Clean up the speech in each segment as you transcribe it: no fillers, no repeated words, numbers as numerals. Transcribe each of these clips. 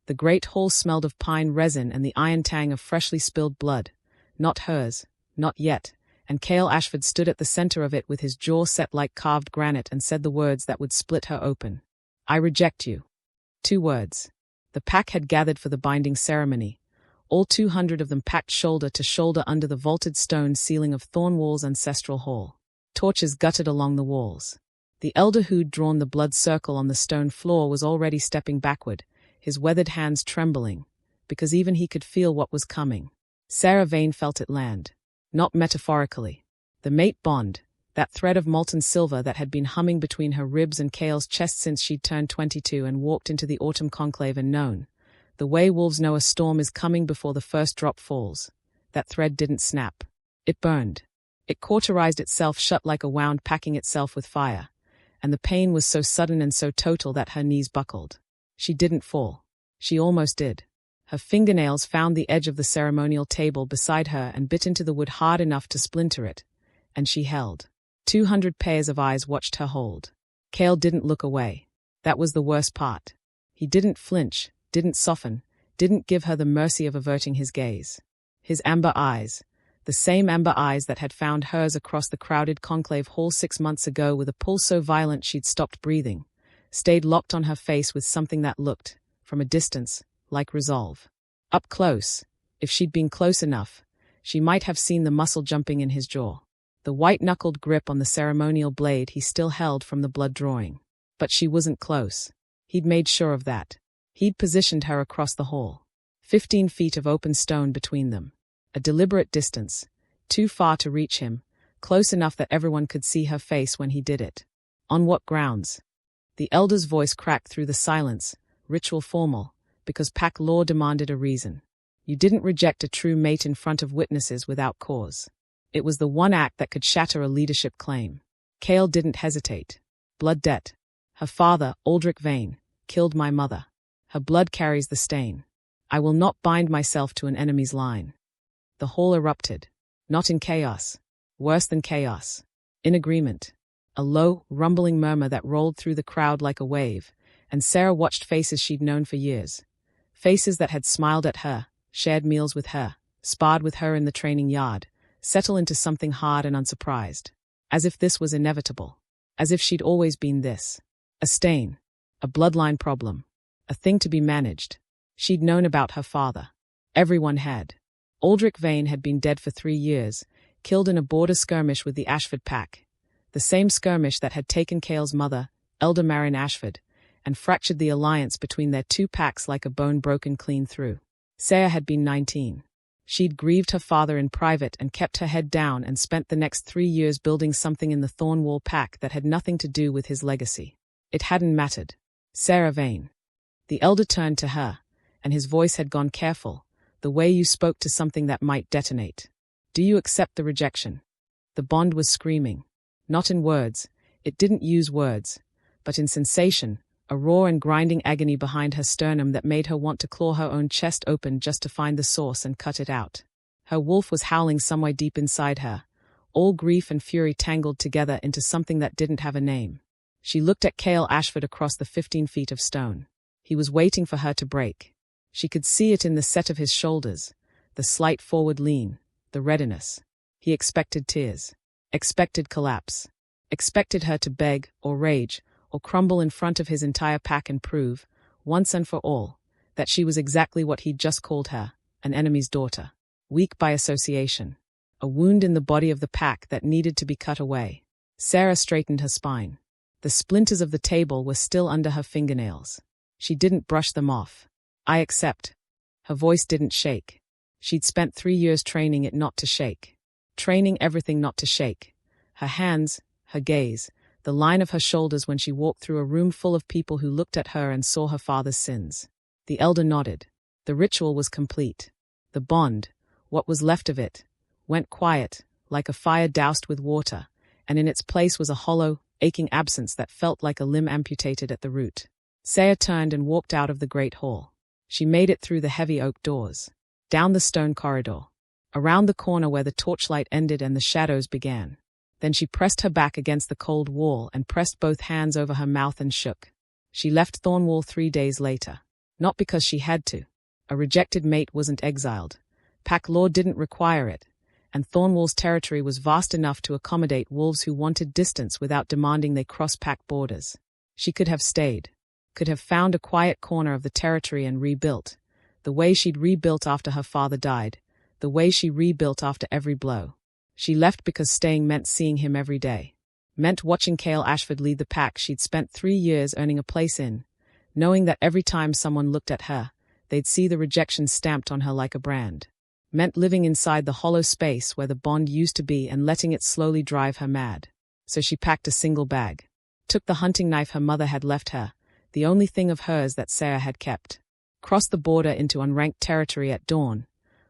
The great hall smelled of pine resin and the iron tang of freshly spilled blood. Not hers, not yet, and Kale Ashford stood at the center of it with his jaw set like carved granite and said the words that would split her open. I reject you. 2 words. The pack had gathered for the binding ceremony, all 200 of them packed shoulder to shoulder under the vaulted stone ceiling of Thornwall's ancestral hall. Torches guttered along the walls. The elder who'd drawn the blood circle on the stone floor was already stepping backward, his weathered hands trembling, because even he could feel what was coming. Sarah Vane felt it land. Not metaphorically. The mate bond, that thread of molten silver that had been humming between her ribs and Kale's chest since she'd turned 22 and walked into the autumn conclave and known, the way wolves know a storm is coming before the first drop falls. That thread didn't snap. It burned. It cauterized itself shut like a wound packing itself with fire, and the pain was so sudden and so total that her knees buckled. She didn't fall. She almost did. Her fingernails found the edge of the ceremonial table beside her and bit into the wood hard enough to splinter it, and she held. 200 pairs of eyes watched her hold. Kale didn't look away. That was the worst part. He didn't flinch, didn't soften, didn't give her the mercy of averting his gaze. His amber eyes, the same amber eyes that had found hers across the crowded conclave hall 6 months ago with a pull so violent she'd stopped breathing, stayed locked on her face with something that looked, from a distance, like resolve. Up close, if she'd been close enough, she might have seen the muscle jumping in his jaw, the white-knuckled grip on the ceremonial blade he still held from the blood drawing. But she wasn't close. He'd made sure of that. He'd positioned her across the hall. 15 feet of open stone between them. A deliberate distance, too far to reach him, close enough that everyone could see her face when he did it. On what grounds? The elder's voice cracked through the silence, ritual formal, because pack law demanded a reason. You didn't reject a true mate in front of witnesses without cause. It was the one act that could shatter a leadership claim. Kale didn't hesitate. Blood debt. Her father, Aldrich Vane, killed my mother. Her blood carries the stain. I will not bind myself to an enemy's line. The hall erupted. Not in chaos. Worse than chaos. In agreement. A low, rumbling murmur that rolled through the crowd like a wave, and Sarah watched faces she'd known for years. Faces that had smiled at her, shared meals with her, sparred with her in the training yard, settle into something hard and unsurprised. As if this was inevitable. As if she'd always been this. A stain. A bloodline problem. A thing to be managed. She'd known about her father. Everyone had. Aldrich Vane had been dead for 3 years, killed in a border skirmish with the Ashford pack. The same skirmish that had taken Kale's mother, Elder Marin Ashford, and fractured the alliance between their 2 packs like a bone broken clean through. Sarah had been 19. She'd grieved her father in private and kept her head down and spent the next 3 years building something in the Thornwall pack that had nothing to do with his legacy. It hadn't mattered. Sarah Vane. The elder turned to her, and his voice had gone careful, the way you spoke to something that might detonate. Do you accept the rejection? The bond was screaming. Not in words. It didn't use words. But in sensation, a raw and grinding agony behind her sternum that made her want to claw her own chest open just to find the source and cut it out. Her wolf was howling somewhere deep inside her, all grief and fury tangled together into something that didn't have a name. She looked at Kale Ashford across the 15 feet of stone. He was waiting for her to break. She could see it in the set of his shoulders, the slight forward lean, the readiness. He expected tears. Expected collapse. Expected her to beg, or rage, or crumble in front of his entire pack and prove, once and for all, that she was exactly what he'd just called her, an enemy's daughter. Weak by association. A wound in the body of the pack that needed to be cut away. Sarah straightened her spine. The splinters of the table were still under her fingernails. She didn't brush them off. I accept. Her voice didn't shake. She'd spent 3 years training it not to shake. Training everything not to shake. Her hands, her gaze, the line of her shoulders when she walked through a room full of people who looked at her and saw her father's sins. The elder nodded. The ritual was complete. The bond, what was left of it, went quiet, like a fire doused with water, and in its place was a hollow, aching absence that felt like a limb amputated at the root. Sarah turned and walked out of the great hall. She made it through the heavy oak doors, down the stone corridor, around the corner where the torchlight ended and the shadows began. Then she pressed her back against the cold wall and pressed both hands over her mouth and shook. She left Thornwall 3 days later. Not because she had to. A rejected mate wasn't exiled. Pack law didn't require it, and Thornwall's territory was vast enough to accommodate wolves who wanted distance without demanding they cross pack borders. She could have stayed, could have found a quiet corner of the territory and rebuilt, the way she'd rebuilt after her father died, the way she rebuilt after every blow. She left because staying meant seeing him every day, meant watching Kale Ashford lead the pack she'd spent 3 years earning a place in, knowing that every time someone looked at her, they'd see the rejection stamped on her like a brand. Meant living inside the hollow space where the bond used to be and letting it slowly drive her mad. So she packed a single bag, took the hunting knife her mother had left her, the only thing of hers that Sarah had kept, crossed the border into unranked territory at dawn,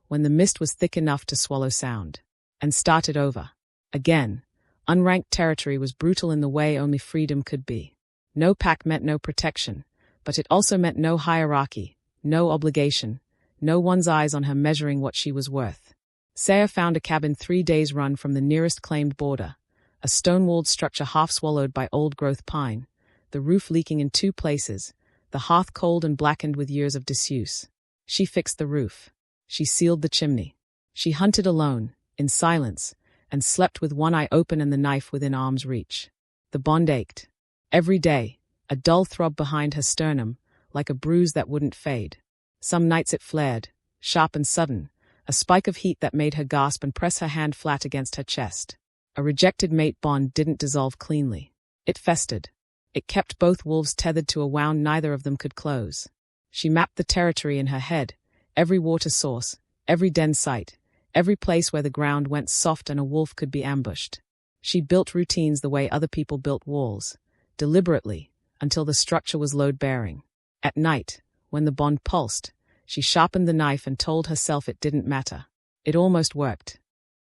when the mist was thick enough to swallow sound, and started over. Again, unranked territory was brutal in the way only freedom could be. No pack meant no protection, but it also meant no hierarchy, no obligation, no one's eyes on her measuring what she was worth. Sarah found a cabin 3 days' run from the nearest claimed border, a stone-walled structure half swallowed by old-growth pine, the roof leaking in 2 places, the hearth cold and blackened with years of disuse. She fixed the roof. She sealed the chimney. She hunted alone, in silence, and slept with one eye open and the knife within arm's reach. The bond ached. Every day, a dull throb behind her sternum, like a bruise that wouldn't fade. Some nights it flared, sharp and sudden, a spike of heat that made her gasp and press her hand flat against her chest. A rejected mate bond didn't dissolve cleanly. It festered. It kept both wolves tethered to a wound neither of them could close. She mapped the territory in her head, every water source, every den site, every place where the ground went soft and a wolf could be ambushed. She built routines the way other people built walls, deliberately, until the structure was load-bearing. At night, when the bond pulsed, she sharpened the knife and told herself it didn't matter. It almost worked.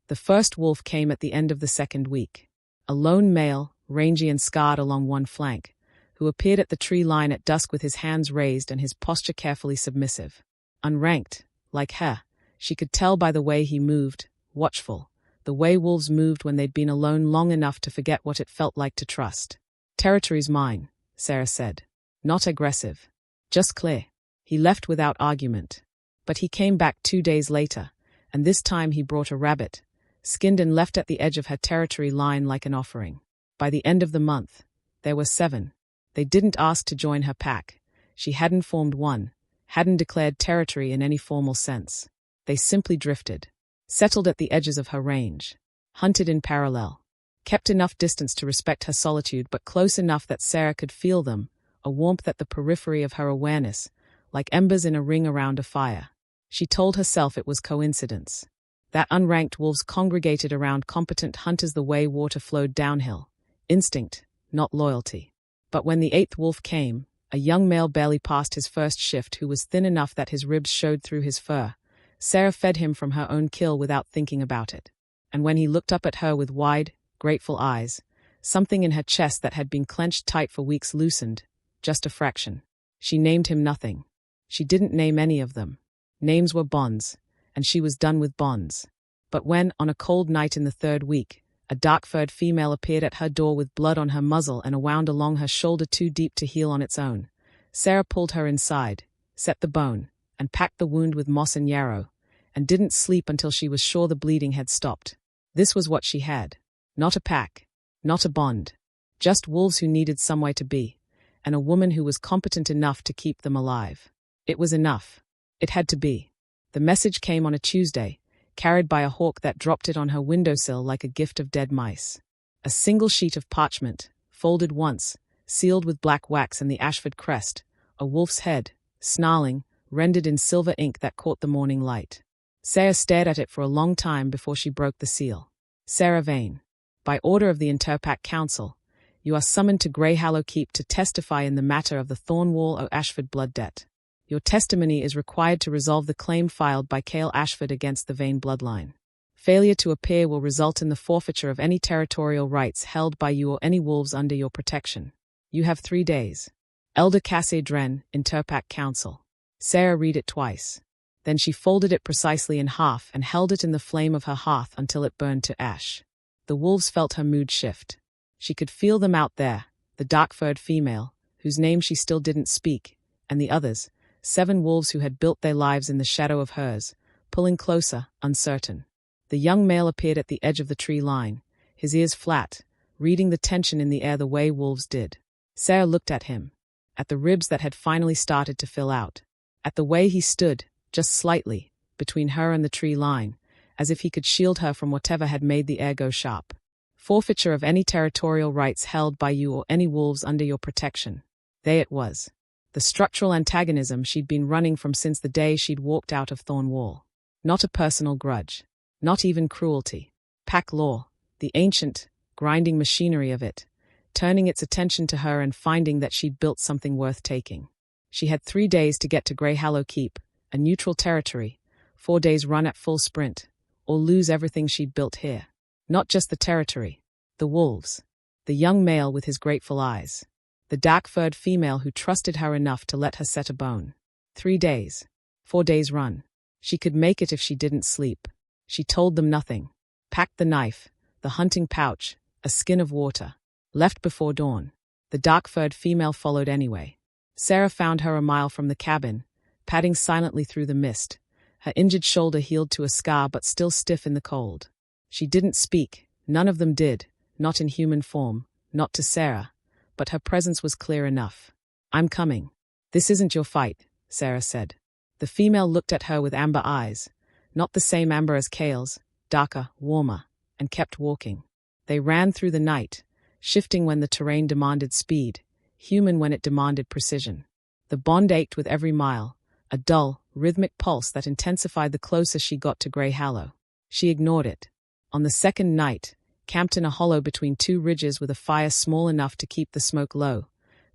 The first wolf came at the end of the 2nd week. A lone male, rangy and scarred along one flank, who appeared at the tree line at dusk with his hands raised and his posture carefully submissive. Unranked, like her, she could tell by the way he moved, watchful, the way wolves moved when they'd been alone long enough to forget what it felt like to trust. "Territory's mine," Sarah said. "Not aggressive. Just clear." He left without argument. But he came back 2 days later, and this time he brought a rabbit, skinned and left at the edge of her territory line like an offering. By the end of the month, there were 7. They didn't ask to join her pack. She hadn't formed one, hadn't declared territory in any formal sense. They simply drifted, settled at the edges of her range, hunted in parallel, kept enough distance to respect her solitude but close enough that Sarah could feel them, a warmth at the periphery of her awareness, like embers in a ring around a fire. She told herself it was coincidence. That unranked wolves congregated around competent hunters the way water flowed downhill. Instinct, not loyalty. But when the 8th wolf came, a young male barely past his first shift who was thin enough that his ribs showed through his fur, Sarah fed him from her own kill without thinking about it. And when he looked up at her with wide, grateful eyes, something in her chest that had been clenched tight for weeks loosened, just a fraction. She named him nothing. She didn't name any of them. Names were bonds, and she was done with bonds. But when, on a cold night in the 3rd week, a dark-furred female appeared at her door with blood on her muzzle and a wound along her shoulder too deep to heal on its own, Sarah pulled her inside, set the bone, and packed the wound with moss and yarrow, and didn't sleep until she was sure the bleeding had stopped. This was what she had. Not a pack, not a bond. Just wolves who needed somewhere to be, and a woman who was competent enough to keep them alive. It was enough. It had to be. The message came on a Tuesday, carried by a hawk that dropped it on her windowsill like a gift of dead mice. A single sheet of parchment, folded once, sealed with black wax and the Ashford crest, a wolf's head, snarling, rendered in silver ink that caught the morning light. Sarah stared at it for a long time before she broke the seal. Sarah Vane. By order of the Interpack Council, you are summoned to Greyhallow Keep to testify in the matter of the Thornwall o' Ashford blood debt. Your testimony is required to resolve the claim filed by Kale Ashford against the Vane bloodline. Failure to appear will result in the forfeiture of any territorial rights held by you or any wolves under your protection. You have 3 days. Elder Cassie Dren, Interpack Council. Sarah read it twice. Then she folded it precisely in half and held it in the flame of her hearth until it burned to ash. The wolves felt her mood shift. She could feel them out there, the dark-furred female, whose name she still didn't speak, and the others, 7 wolves who had built their lives in the shadow of hers, pulling closer, uncertain. The young male appeared at the edge of the tree line, his ears flat, reading the tension in the air the way wolves did. Sarah looked at him, at the ribs that had finally started to fill out, at the way he stood, just slightly, between her and the tree line, as if he could shield her from whatever had made the air go sharp. Forfeiture of any territorial rights held by you or any wolves under your protection. There it was. The structural antagonism she'd been running from since the day she'd walked out of Thornwall. Not a personal grudge. Not even cruelty. Pack law, the ancient, grinding machinery of it, turning its attention to her and finding that she'd built something worth taking. She had 3 days to get to Grey Hallow Keep, a neutral territory, 4 days run at full sprint, or lose everything she'd built here. Not just the territory. The wolves. The young male with his grateful eyes. The dark-furred female who trusted her enough to let her set a bone. 3 days. 4 days run. She could make it if she didn't sleep. She told them nothing. Packed the knife, the hunting pouch, a skin of water. Left before dawn. The dark-furred female followed anyway. Sarah found her a mile from the cabin, padding silently through the mist, her injured shoulder healed to a scar but still stiff in the cold. She didn't speak, none of them did, not in human form, not to Sarah, but her presence was clear enough. I'm coming. This isn't your fight, Sarah said. The female looked at her with amber eyes, not the same amber as Kale's, darker, warmer, and kept walking. They ran through the night, shifting when the terrain demanded speed, human when it demanded precision. The bond ached with every mile, a dull, rhythmic pulse that intensified the closer she got to Grey Hallow. She ignored it. On the second night, camped in a hollow between 2 ridges with a fire small enough to keep the smoke low,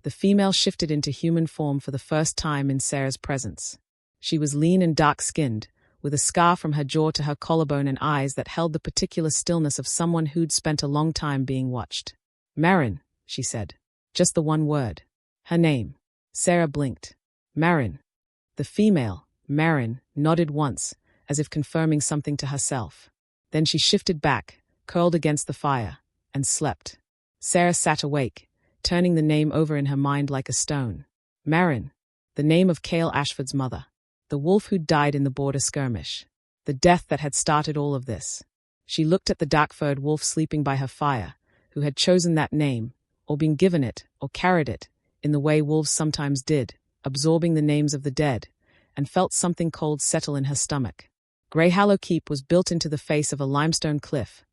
the female shifted into human form for the first time in Sarah's presence. She was lean and dark-skinned, with a scar from her jaw to her collarbone and eyes that held the particular stillness of someone who'd spent a long time being watched. Marin, she said. Just the one word. Her name. Sarah blinked. Marin. The female, Marin, nodded once, as if confirming something to herself. Then she shifted back, curled against the fire, and slept. Sarah sat awake, turning the name over in her mind like a stone. Marin. The name of Kale Ashford's mother. The wolf who'd died in the border skirmish. The death that had started all of this. She looked at the dark-furred wolf sleeping by her fire, who had chosen that name, or been given it, or carried it, in the way wolves sometimes did, absorbing the names of the dead, and felt something cold settle in her stomach. Grey Hallow Keep was built into the face of a limestone cliff,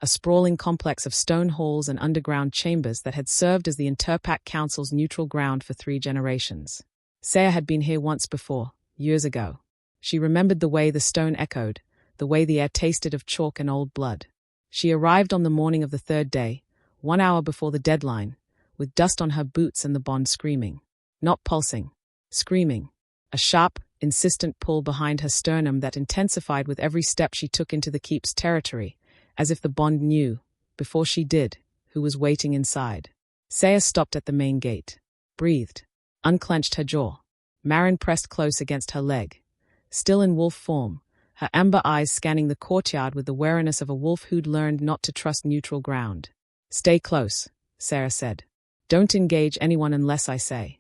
a sprawling complex of stone halls and underground chambers that had served as the Interpack Council's neutral ground for 3 generations. Sarah had been here once before, years ago. She remembered the way the stone echoed, the way the air tasted of chalk and old blood. She arrived on the morning of the 3rd day, 1 hour before the deadline, with dust on her boots and the bond screaming. Not pulsing. Screaming. A sharp, insistent pull behind her sternum that intensified with every step she took into the keep's territory, as if the bond knew, before she did, who was waiting inside. Sarah stopped at the main gate. Breathed. Unclenched her jaw. Marin pressed close against her leg. Still in wolf form, her amber eyes scanning the courtyard with the wariness of a wolf who'd learned not to trust neutral ground. Stay close, Sarah said. Don't engage anyone unless I say.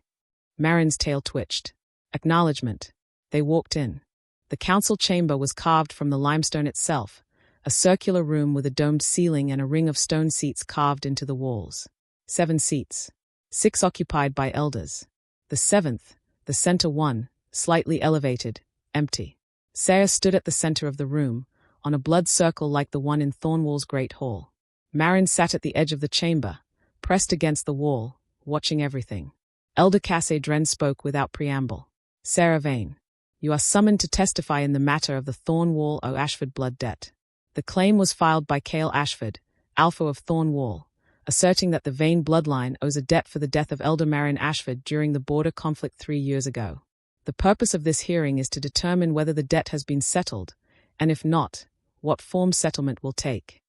Marin's tail twitched. Acknowledgement. They walked in. The council chamber was carved from the limestone itself, a circular room with a domed ceiling and a ring of stone seats carved into the walls. 7 seats. 6 occupied by elders. The 7th, the center one, slightly elevated, empty. Sarah stood at the center of the room, on a blood circle like the one in Thornwall's Great Hall. Marin sat at the edge of the chamber, pressed against the wall, watching everything. Elder Cassie Dren spoke without preamble. Sarah Vane. You are summoned to testify in the matter of the Thornwall o' Ashford blood debt. The claim was filed by Kale Ashford, Alpha of Thornwall, asserting that the Vane bloodline owes a debt for the death of Elder Marin Ashford during the border conflict 3 years ago. The purpose of this hearing is to determine whether the debt has been settled, and if not, what form settlement will take.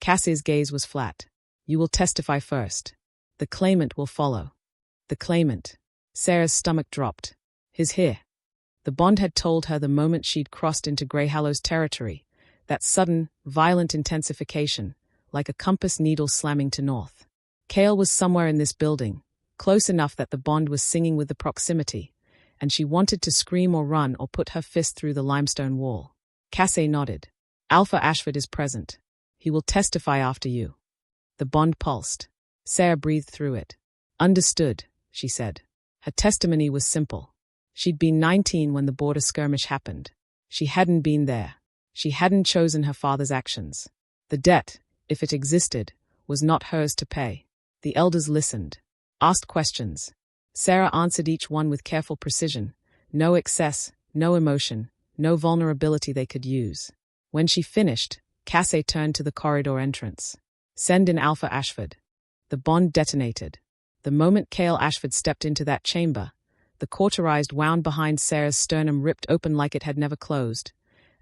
Cassie's gaze was flat. You will testify first. The claimant will follow. The claimant. Sarah's stomach dropped. His here. The bond had told her the moment she'd crossed into Grey Hallow's territory, that sudden, violent intensification, like a compass needle slamming to north. Kale was somewhere in this building, close enough that the bond was singing with the proximity, and she wanted to scream or run or put her fist through the limestone wall. Cassie nodded. Alpha Ashford is present. He will testify after you. The bond pulsed. Sarah breathed through it. Understood, she said. Her testimony was simple. She'd been 19 when the border skirmish happened. She hadn't been there. She hadn't chosen her father's actions. The debt, if it existed, was not hers to pay. The elders listened, asked questions. Sarah answered each one with careful precision. No excess, no emotion, no vulnerability they could use. When she finished, Cassie turned to the corridor entrance. Send in Alpha Ashford. The bond detonated. The moment Kale Ashford stepped into that chamber, the cauterized wound behind Sarah's sternum ripped open like it had never closed,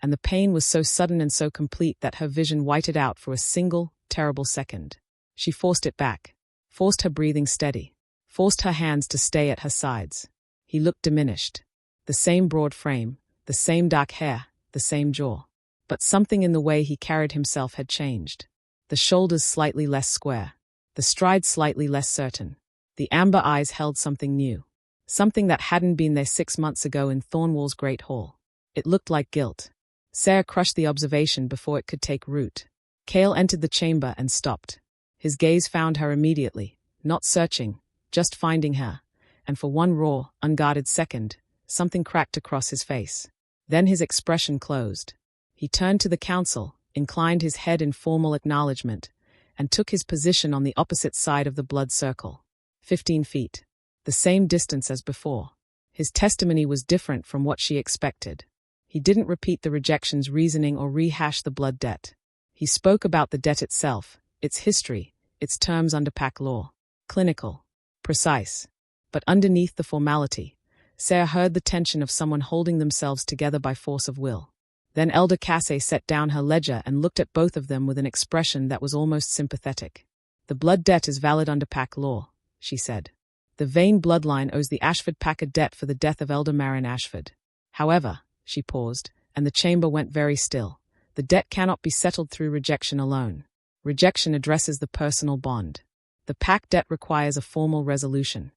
and the pain was so sudden and so complete that her vision whited out for a single, terrible second. She forced it back, forced her breathing steady, forced her hands to stay at her sides. He looked diminished. The same broad frame, the same dark hair, the same jaw. But something in the way he carried himself had changed. The shoulders slightly less square, the stride slightly less certain. The amber eyes held something new. Something that hadn't been there 6 months ago in Thornwall's Great Hall. It looked like guilt. Sarah crushed the observation before it could take root. Kale entered the chamber and stopped. His gaze found her immediately, not searching, just finding her, and for one raw, unguarded second, something cracked across his face. Then his expression closed. He turned to the council, inclined his head in formal acknowledgement, and took his position on the opposite side of the blood circle. 15 feet. The same distance as before. His testimony was different from what she expected. He didn't repeat the rejection's reasoning or rehash the blood debt. He spoke about the debt itself, its history, its terms under PAC law. Clinical. Precise. But underneath the formality, Sarah heard the tension of someone holding themselves together by force of will. Then Elder Cassie set down her ledger and looked at both of them with an expression that was almost sympathetic. The blood debt is valid under PAC law, she said. The Vane bloodline owes the Ashford pack a debt for the death of Elder Marin Ashford. However, she paused, and the chamber went very still. The debt cannot be settled through rejection alone. Rejection addresses the personal bond. The pack debt requires a formal resolution.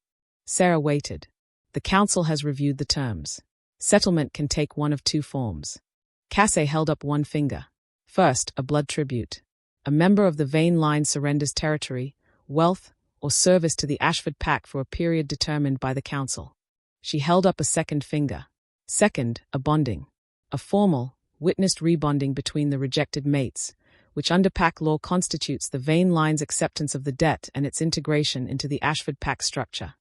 Sarah waited. The council has reviewed the terms. Settlement can take one of two forms. Cassie held up one finger. First, a blood tribute. A member of the Vane line surrenders territory, wealth, or service to the Ashford pack for a period determined by the council. She held up a second finger. Second, a bonding. A formal, witnessed rebonding between the rejected mates, which under pack law constitutes the Vane line's acceptance of the debt and its integration into the Ashford pack structure.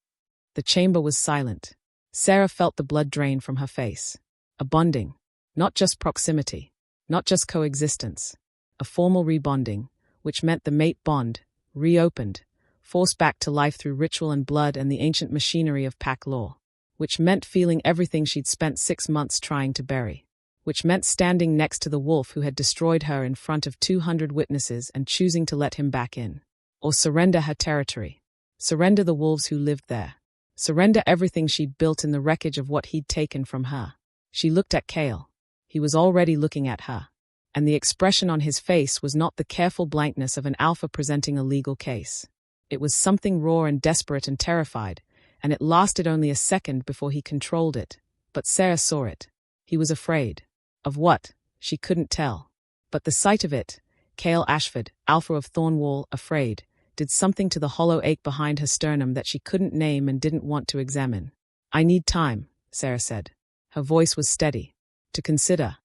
The chamber was silent. Sarah felt the blood drain from her face. A bonding. Not just proximity. Not just coexistence. A formal rebonding, which meant the mate bond, reopened, forced back to life through ritual and blood and the ancient machinery of pack law, which meant feeling everything she'd spent 6 months trying to bury, which meant standing next to the wolf who had destroyed her in front of 200 witnesses and choosing to let him back in. Or surrender her territory. Surrender the wolves who lived there. Surrender everything she'd built in the wreckage of what he'd taken from her. She looked at Kale. He was already looking at her. And the expression on his face was not the careful blankness of an alpha presenting a legal case. It was something raw and desperate and terrified, and it lasted only a second before he controlled it. But Sarah saw it. He was afraid. Of what? She couldn't tell. But the sight of it, Kale Ashford, Alpha of Thornwall, afraid, did something to the hollow ache behind her sternum that she couldn't name and didn't want to examine. I need time, Sarah said. Her voice was steady. To consider.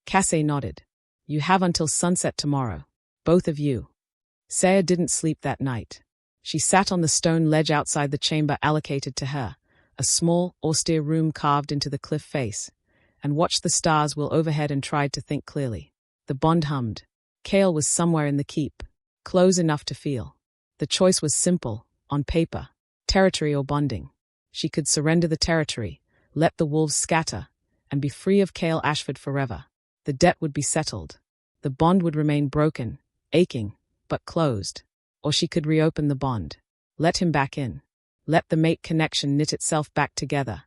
Cassie nodded. You have until sunset tomorrow. Both of you. Sarah didn't sleep that night. She sat on the stone ledge outside the chamber allocated to her, a small, austere room carved into the cliff face, and watched the stars wheel overhead and tried to think clearly. The bond hummed. Kale was somewhere in the keep, close enough to feel. The choice was simple, on paper, territory or bonding. She could surrender the territory, let the wolves scatter, and be free of Kale Ashford forever. The debt would be settled. The bond would remain broken, aching, but closed. Or she could reopen the bond, let him back in, let the mate connection knit itself back together,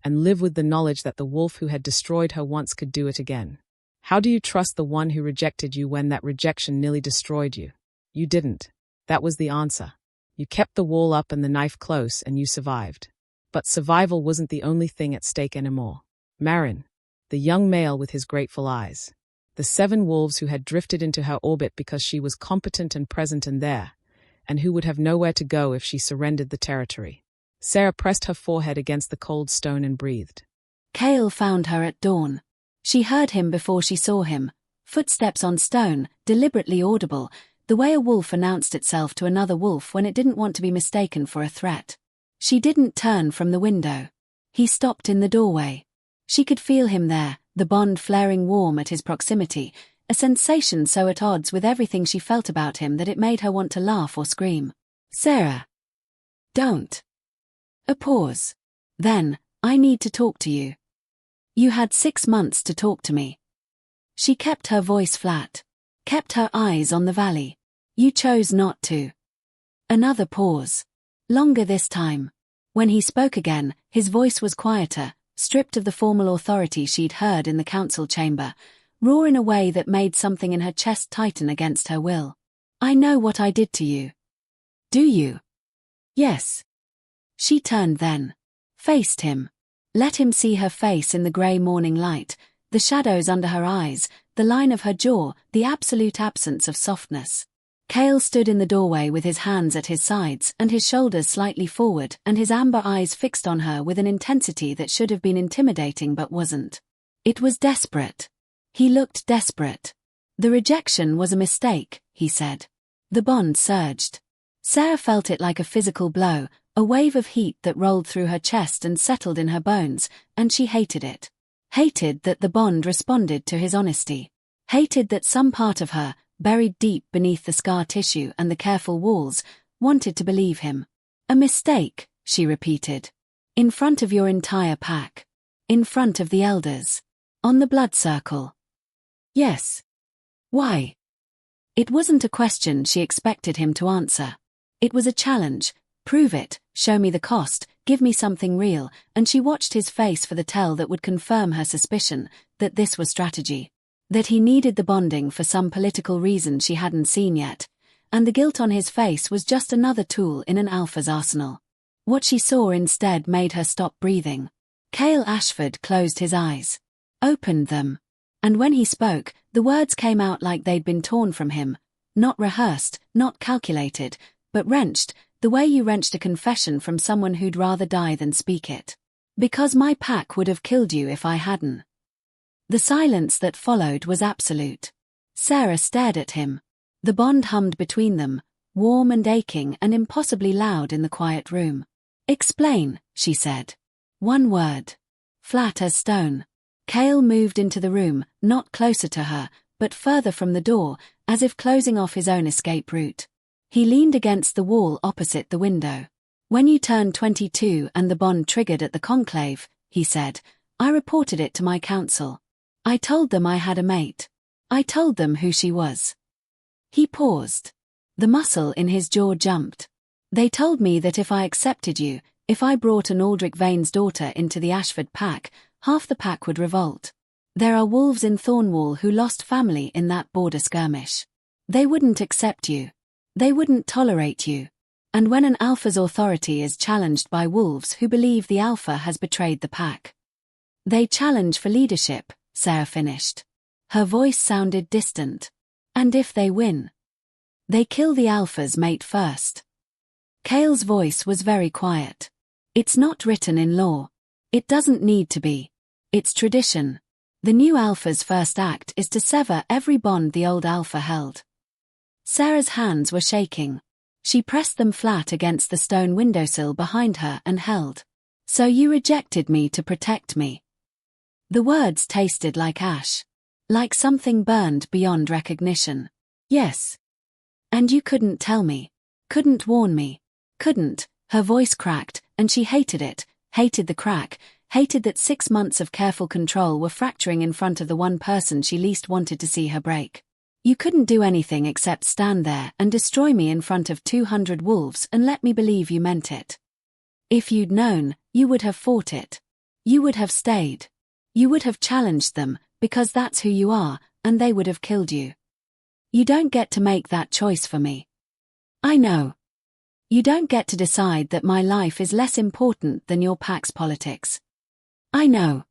and live with the knowledge that the wolf who had destroyed her once could do it again. How do you trust the one who rejected you when that rejection nearly destroyed you? You didn't. That was the answer. You kept the wall up and the knife close and you survived. But survival wasn't the only thing at stake anymore. Marin, the young male with his grateful eyes. The 7 wolves who had drifted into her orbit because she was competent and present and there, and who would have nowhere to go if she surrendered the territory. Sarah pressed her forehead against the cold stone and breathed. Kale found her at dawn. She heard him before she saw him. Footsteps on stone, deliberately audible, the way a wolf announced itself to another wolf when it didn't want to be mistaken for a threat. She didn't turn from the window. He stopped in the doorway. She could feel him there, the bond flaring warm at his proximity, a sensation so at odds with everything she felt about him that it made her want to laugh or scream. Sarah. Don't. A pause. Then, I need to talk to you. You had 6 months to talk to me. She kept her voice flat. Kept her eyes on the valley. You chose not to. Another pause. Longer this time. When he spoke again, his voice was quieter, stripped of the formal authority she'd heard in the council chamber, raw in a way that made something in her chest tighten against her will. I know what I did to you. Do you? Yes. She turned then. Faced him. Let him see her face in the grey morning light, the shadows under her eyes, the line of her jaw, the absolute absence of softness. Kale stood in the doorway with his hands at his sides and his shoulders slightly forward and his amber eyes fixed on her with an intensity that should have been intimidating but wasn't. It was desperate. He looked desperate. The rejection was a mistake, he said. The bond surged. Sarah felt it like a physical blow, a wave of heat that rolled through her chest and settled in her bones, and she hated it. Hated that the bond responded to his honesty. Hated that some part of her, buried deep beneath the scar tissue and the careful walls, wanted to believe him. A mistake, she repeated. In front of your entire pack. In front of the elders. On the blood circle. Yes. Why? It wasn't a question she expected him to answer. It was a challenge. Prove it, show me the cost, give me something real, and she watched his face for the tell that would confirm her suspicion that this was strategy. That he needed the bonding for some political reason she hadn't seen yet, and the guilt on his face was just another tool in an alpha's arsenal. What she saw instead made her stop breathing. Kale Ashford closed his eyes. Opened them. And when he spoke, the words came out like they'd been torn from him, not rehearsed, not calculated, but wrenched, the way you wrenched a confession from someone who'd rather die than speak it. Because my pack would have killed you if I hadn't. The silence that followed was absolute. Sarah stared at him. The bond hummed between them, warm and aching and impossibly loud in the quiet room. Explain, she said. One word. Flat as stone. Kale moved into the room, not closer to her, but further from the door, as if closing off his own escape route. He leaned against the wall opposite the window. When you turned 22 and the bond triggered at the conclave, he said, I reported it to my council. I told them I had a mate. I told them who she was. He paused. The muscle in his jaw jumped. They told me that if I accepted you, if I brought an Aldrich Vane's daughter into the Ashford pack, half the pack would revolt. There are wolves in Thornwall who lost family in that border skirmish. They wouldn't accept you. They wouldn't tolerate you. And when an alpha's authority is challenged by wolves who believe the alpha has betrayed the pack. They challenge for leadership, Sarah finished. Her voice sounded distant. And if they win? They kill the alpha's mate first. Kale's voice was very quiet. It's not written in law. It doesn't need to be. It's tradition. The new alpha's first act is to sever every bond the old alpha held. Sarah's hands were shaking. She pressed them flat against the stone windowsill behind her and held. So you rejected me to protect me. The words tasted like ash. Like something burned beyond recognition. Yes. And you couldn't tell me. Couldn't warn me. Couldn't. Her voice cracked, and she hated it. Hated the crack. Hated that 6 months of careful control were fracturing in front of the one person she least wanted to see her break. You couldn't do anything except stand there and destroy me in front of 200 wolves and let me believe you meant it. If you'd known, you would have fought it. You would have stayed. You would have challenged them, because that's who you are, and they would have killed you. You don't get to make that choice for me. I know. You don't get to decide that my life is less important than your pack's politics. I know.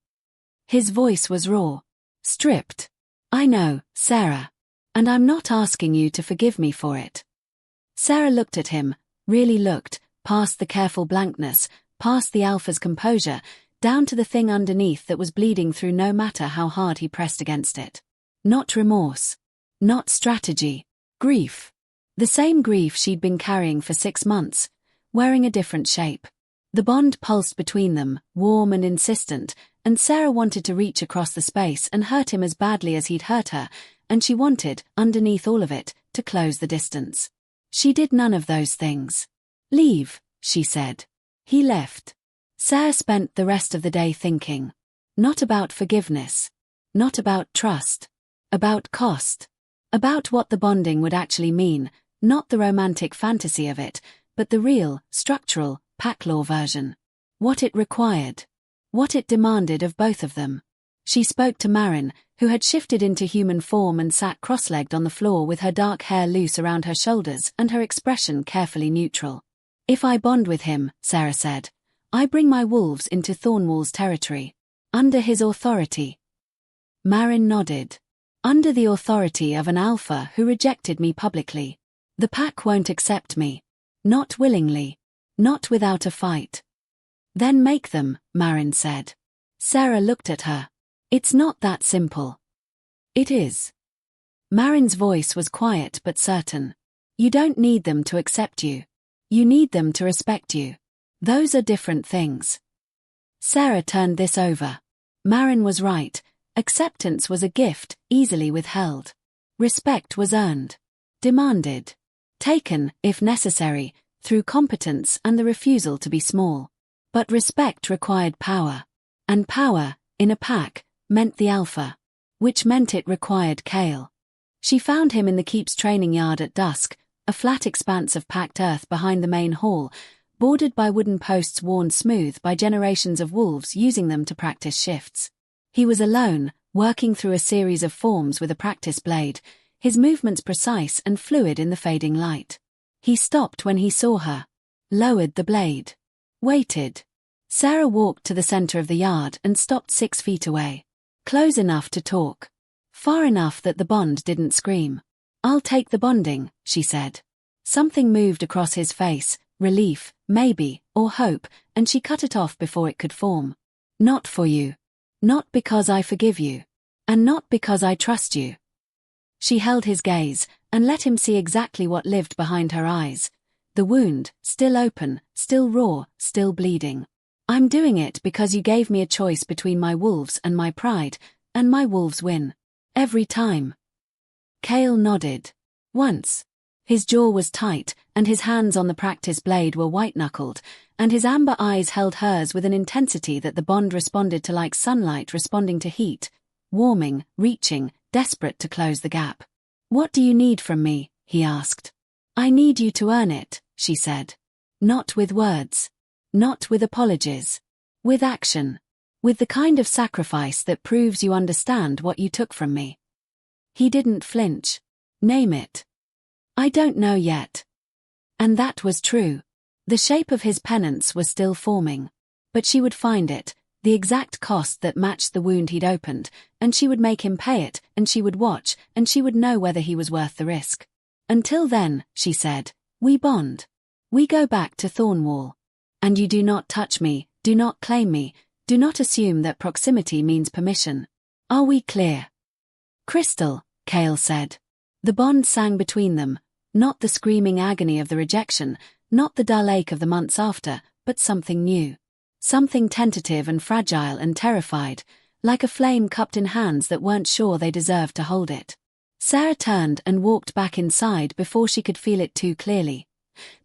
His voice was raw. Stripped. I know, Sarah. And I'm not asking you to forgive me for it. Sarah looked at him, really looked, past the careful blankness, past the alpha's composure, down to the thing underneath that was bleeding through no matter how hard he pressed against it. Not remorse. Not strategy. Grief. The same grief she'd been carrying for 6 months, wearing a different shape. The bond pulsed between them, warm and insistent, and Sarah wanted to reach across the space and hurt him as badly as he'd hurt her, and she wanted, underneath all of it, to close the distance. She did none of those things. Leave, she said. He left. Sarah spent the rest of the day thinking. Not about forgiveness. Not about trust. About cost. About what the bonding would actually mean, not the romantic fantasy of it, but the real, structural, pack law version. What it required. What it demanded of both of them. She spoke to Marin, who had shifted into human form and sat cross-legged on the floor with her dark hair loose around her shoulders and her expression carefully neutral. If I bond with him, Sarah said, I bring my wolves into Thornwall's territory. Under his authority. Marin nodded. Under the authority of an alpha who rejected me publicly. The pack won't accept me. Not willingly. Not without a fight. Then make them, Marin said. Sarah looked at her. It's not that simple. It is. Marin's voice was quiet but certain. You don't need them to accept you. You need them to respect you. Those are different things. Sarah turned this over. Marin was right. Acceptance was a gift, easily withheld. Respect was earned. Demanded. Taken, if necessary, through competence and the refusal to be small. But respect required power. And power, in a pack, meant the alpha. Which meant it required Kale. She found him in the keep's training yard at dusk, a flat expanse of packed earth behind the main hall, bordered by wooden posts worn smooth by generations of wolves using them to practice shifts. He was alone, working through a series of forms with a practice blade, his movements precise and fluid in the fading light. He stopped when he saw her. Lowered the blade. Waited. Sarah walked to the center of the yard and stopped 6 feet away. Close enough to talk. Far enough that the bond didn't scream. I'll take the bonding, she said. Something moved across his face, relief, maybe, or hope, and she cut it off before it could form. Not for you. Not because I forgive you. And not because I trust you. She held his gaze, and let him see exactly what lived behind her eyes. The wound, still open, still raw, still bleeding. I'm doing it because you gave me a choice between my wolves and my pride, and my wolves win. Every time. Kale nodded. Once. His jaw was tight, and his hands on the practice blade were white-knuckled, and his amber eyes held hers with an intensity that the bond responded to like sunlight responding to heat, warming, reaching, desperate to close the gap. What do you need from me? He asked. I need you to earn it, she said. Not with words. Not with apologies. With action. With the kind of sacrifice that proves you understand what you took from me. He didn't flinch. Name it. I don't know yet. And that was true. The shape of his penance was still forming. But she would find it, the exact cost that matched the wound he'd opened, and she would make him pay it, and she would watch, and she would know whether he was worth the risk. Until then, she said, we bond. We go back to Thornwall. And you do not touch me, do not claim me, do not assume that proximity means permission. Are we clear? Crystal, Kale said. The bond sang between them, not the screaming agony of the rejection, not the dull ache of the months after, but something new. Something tentative and fragile and terrified, like a flame cupped in hands that weren't sure they deserved to hold it. Sarah turned and walked back inside before she could feel it too clearly.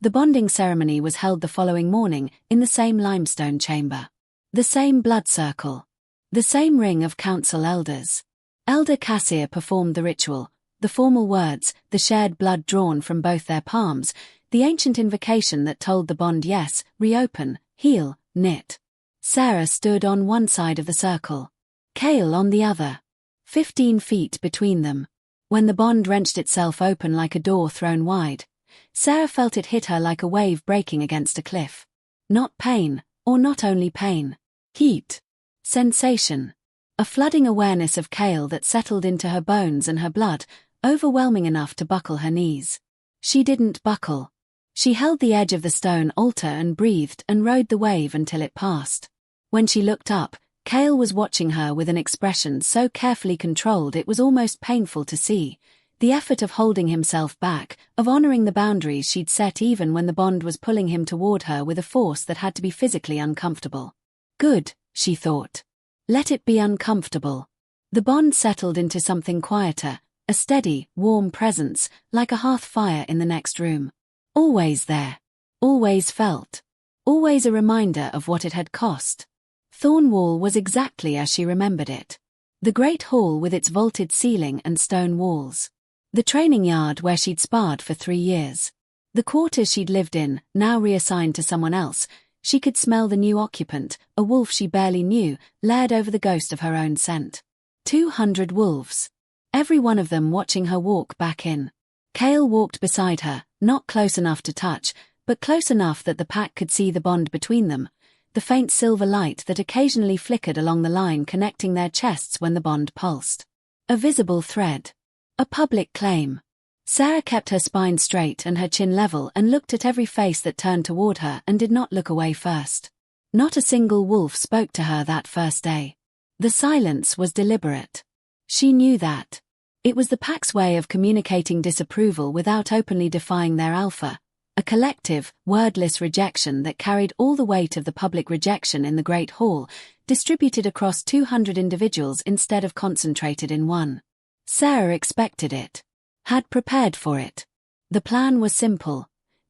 The bonding ceremony was held the following morning in the same limestone chamber. The same blood circle. The same ring of council elders. Elder Cassier performed the ritual, the formal words, the shared blood drawn from both their palms, the ancient invocation that told the bond yes, reopen, heal, knit. Sarah stood on one side of the circle. Kale on the other. 15 feet between them. When the bond wrenched itself open like a door thrown wide, Sarah felt it hit her like a wave breaking against a cliff. Not pain, or not only pain. Heat. Sensation. A flooding awareness of Kale that settled into her bones and her blood, overwhelming enough to buckle her knees. She didn't buckle. She held the edge of the stone altar and breathed and rode the wave until it passed. When she looked up, Kale was watching her with an expression so carefully controlled it was almost painful to see. The effort of holding himself back, of honoring the boundaries she'd set even when the bond was pulling him toward her with a force that had to be physically uncomfortable. Good, she thought. Let it be uncomfortable. The bond settled into something quieter, a steady, warm presence, like a hearth fire in the next room. Always there. Always felt. Always a reminder of what it had cost. Thornwall was exactly as she remembered it. The great hall with its vaulted ceiling and stone walls. The training yard where she'd sparred for 3 years. The quarters she'd lived in, now reassigned to someone else. She could smell the new occupant, a wolf she barely knew, layered over the ghost of her own scent. 200 wolves. Every one of them watching her walk back in. Kale walked beside her, not close enough to touch, but close enough that the pack could see the bond between them, the faint silver light that occasionally flickered along the line connecting their chests when the bond pulsed. A visible thread. A public claim. Sarah kept her spine straight and her chin level and looked at every face that turned toward her and did not look away first. Not a single wolf spoke to her that first day. The silence was deliberate. She knew that. It was the pack's way of communicating disapproval without openly defying their alpha, a collective, wordless rejection that carried all the weight of the public rejection in the Great Hall, distributed across 200 individuals instead of concentrated in one. Sarah expected it. Had prepared for it. The plan was simple.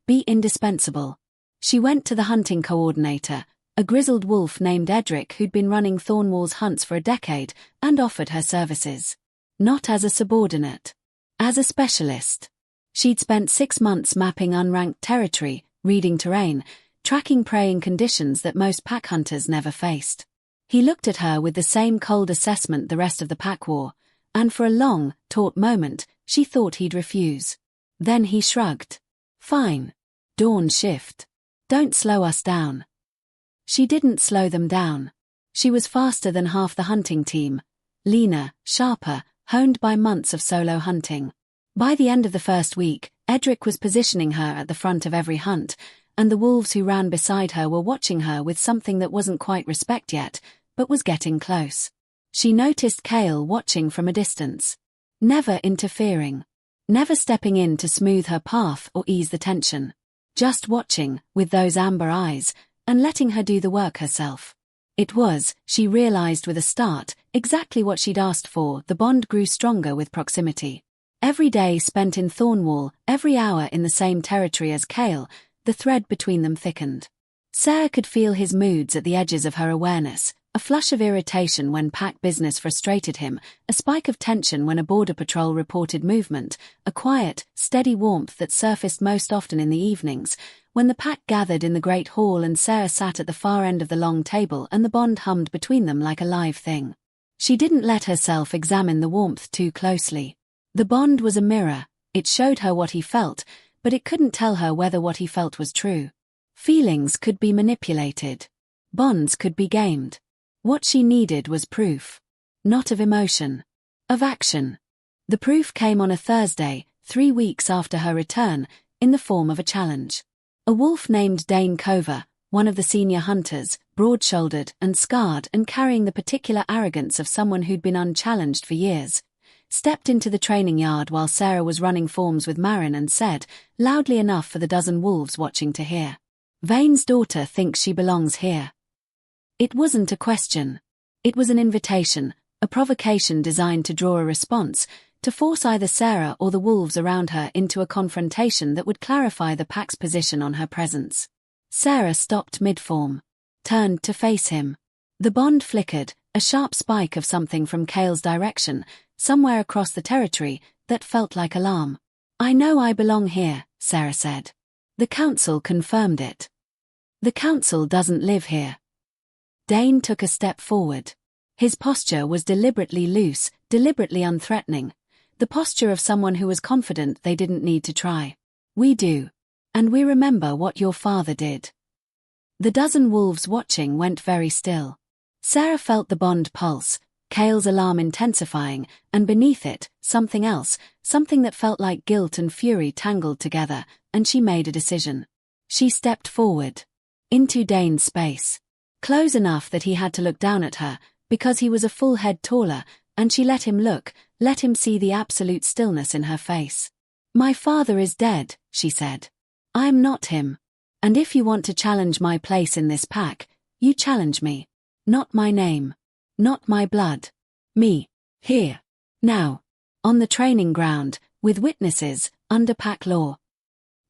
Be indispensable. She went to the hunting coordinator, a grizzled wolf named Edric who'd been running Thornwall's hunts for a decade, and offered her services. Not as a subordinate. As a specialist. She'd spent 6 months mapping unranked territory, reading terrain, tracking prey in conditions that most pack hunters never faced. He looked at her with the same cold assessment the rest of the pack wore, and for a long, taut moment, she thought he'd refuse. Then he shrugged. Fine. Dawn shift. Don't slow us down. She didn't slow them down. She was faster than half the hunting team. Leaner, sharper, honed by months of solo hunting. By the end of the first week, Edric was positioning her at the front of every hunt, and the wolves who ran beside her were watching her with something that wasn't quite respect yet, but was getting close. She noticed Kale watching from a distance. Never interfering. Never stepping in to smooth her path or ease the tension. Just watching, with those amber eyes, and letting her do the work herself. It was, she realized with a start, exactly what she'd asked for. The bond grew stronger with proximity. Every day spent in Thornwall, every hour in the same territory as Kale, the thread between them thickened. Sarah could feel his moods at the edges of her awareness, a flush of irritation when pack business frustrated him, a spike of tension when a border patrol reported movement, a quiet, steady warmth that surfaced most often in the evenings, when the pack gathered in the Great Hall and Sarah sat at the far end of the long table and the bond hummed between them like a live thing. She didn't let herself examine the warmth too closely. The bond was a mirror. It showed her what he felt, but it couldn't tell her whether what he felt was true. Feelings could be manipulated. Bonds could be gamed. What she needed was proof. Not of emotion. Of action. The proof came on a Thursday, 3 weeks after her return, in the form of a challenge. A wolf named Dane Cover, one of the senior hunters, broad-shouldered and scarred and carrying the particular arrogance of someone who'd been unchallenged for years, stepped into the training yard while Sarah was running forms with Marin and said, loudly enough for the dozen wolves watching to hear, "Vane's daughter thinks she belongs here." It wasn't a question. It was an invitation, a provocation designed to draw a response, to force either Sarah or the wolves around her into a confrontation that would clarify the pack's position on her presence. Sarah stopped mid-form. Turned to face him. The bond flickered, a sharp spike of something from Kale's direction, somewhere across the territory, that felt like alarm. "I know I belong here," Sarah said. "The council confirmed it." "The council doesn't live here." Dane took a step forward. His posture was deliberately loose, deliberately unthreatening. The posture of someone who was confident they didn't need to try. We do. And we remember what your father did. The dozen wolves watching went very still. Sarah felt the bond pulse, Kale's alarm intensifying, and beneath it, something else, something that felt like guilt and fury tangled together, and she made a decision. She stepped forward. Into Dane's space. Close enough that he had to look down at her, because he was a full head taller, and she let him look, let him see the absolute stillness in her face. My father is dead, she said. I am not him. And if you want to challenge my place in this pack, you challenge me. Not my name. Not my blood. Me. Here. Now. On the training ground, with witnesses, under pack law.